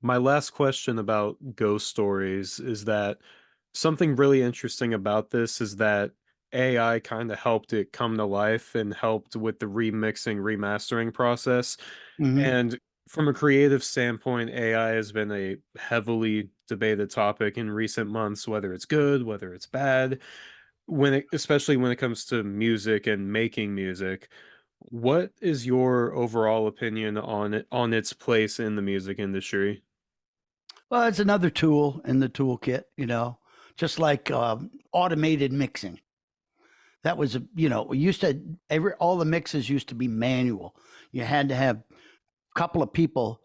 My last question about ghost stories is that something really interesting about this is that AI kind of helped it come to life and helped with the remixing, remastering process. Hmm. And from a creative standpoint, AI has been a heavily debated topic in recent months, whether it's good, whether it's bad, especially when it comes to music and making music. What is your overall opinion on its place in the music industry? Well, it's another tool in the toolkit, just like automated mixing. That was, we used to, all the mixes used to be manual. You had to have a couple of people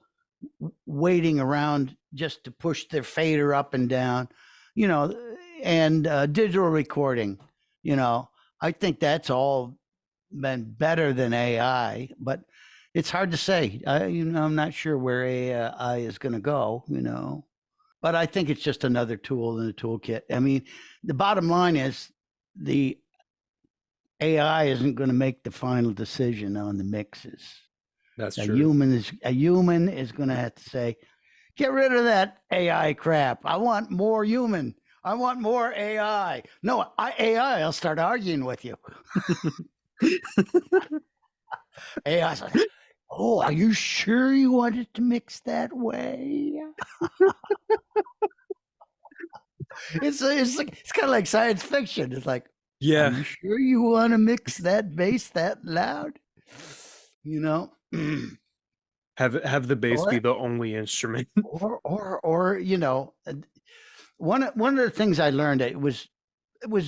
waiting around just to push their fader up and down, you know, and digital recording, you know, I think that's all been better than AI, but it's hard to say. I'm not sure where AI is going to go, but I think it's just another tool in the toolkit. I mean, the bottom line is the AI isn't going to make the final decision on the mixes. That's A true. human is a human is going to have to say, "Get rid of that AI crap. I want more human. I want more AI." No, AI. I'll start arguing with you. AI. Oh, are you sure you wanted to mix that way? It's kind of like science fiction. It's like, are Yeah. you sure you want to mix that bass that loud? You know, Have the bass be or the only instrument. or one of the things I learned, it was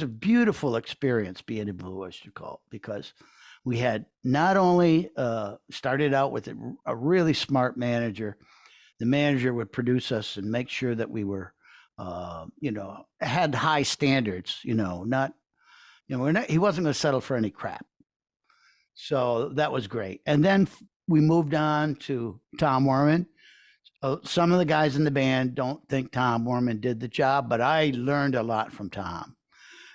a beautiful experience being in Blue Oyster Cult because we had not only started out with a really smart manager. The manager would produce us and make sure that we were, had high standards. Not, we're not. He wasn't going to settle for any crap. So that was great. And then we moved on to Tom Werman. Some of the guys in the band don't think Tom Werman did the job, but I learned a lot from Tom.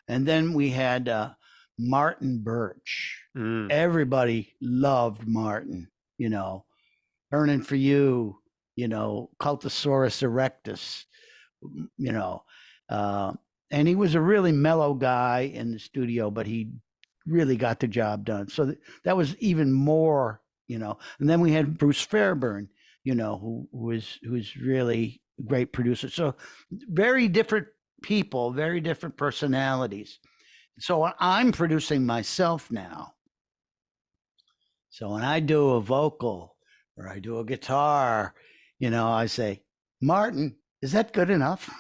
And then we had Martin Birch. Mm. Everybody loved Martin, Burning for You, Cultosaurus erectus, you know. Uh, and he was a really mellow guy in the studio, but he really got the job done. So that was even more, And then we had Bruce Fairburn, who's really a great producer. So very different people, very different personalities. So I'm producing myself now. So when I do a vocal or I do a guitar, I say, Martin, is that good enough?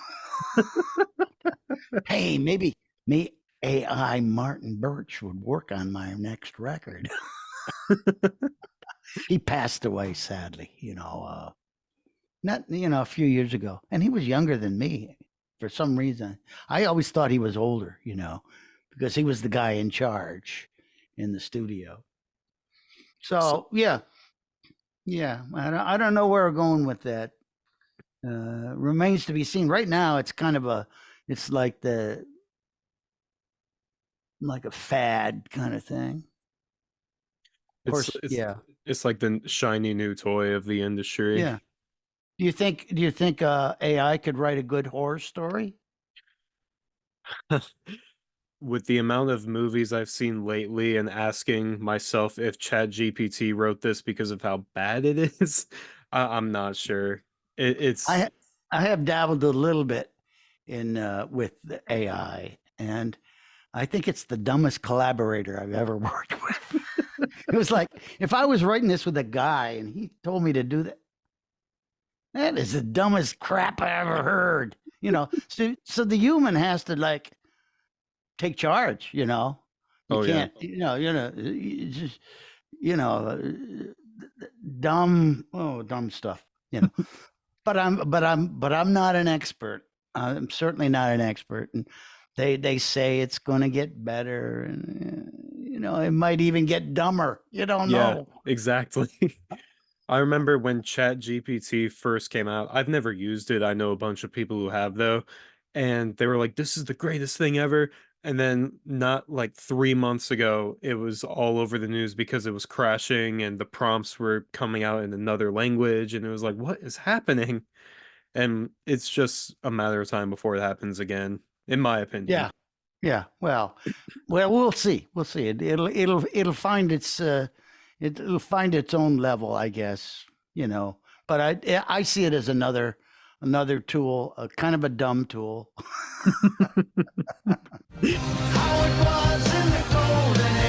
Hey, maybe me AI Martin Birch would work on my next record. He passed away sadly, not a few years ago, and he was younger than me for some reason. I always thought he was older, because he was the guy in charge in the studio. So, So yeah, yeah, I don't know where we're going with that. Remains to be seen. Right now, it's like a fad kind of thing. Of it's course, it's yeah, it's like the shiny new toy of the industry. yeah. Do you think AI could write a good horror story? With the amount of movies I've seen lately and asking myself if ChatGPT wrote this because of how bad it is, I'm not sure. It's I I have dabbled a little bit in with the AI, and I think it's the dumbest collaborator I've ever worked with. It was like if I was writing this with a guy and he told me to do that, that is the dumbest crap I ever heard. So the human has to like take charge. You oh yeah. can't. You just you know dumb stuff. But I'm not an expert. I'm certainly not an expert, and they say it's going to get better, and it might even get dumber. You don't Yeah, know. exactly. I remember when ChatGPT first came out. I've never used it. I know a bunch of people who have though, and they were like, "This is the greatest thing ever." And then not like 3 months ago, it was all over the news because it was crashing and the prompts were coming out in another language, and it was like, what is happening? And it's just a matter of time before it happens again, in my opinion. Yeah. Yeah. Well, we'll see. We'll see. It'll find it'll find its own level, I guess. You know, but I see it as another tool, a kind of a dumb tool. How it was in the golden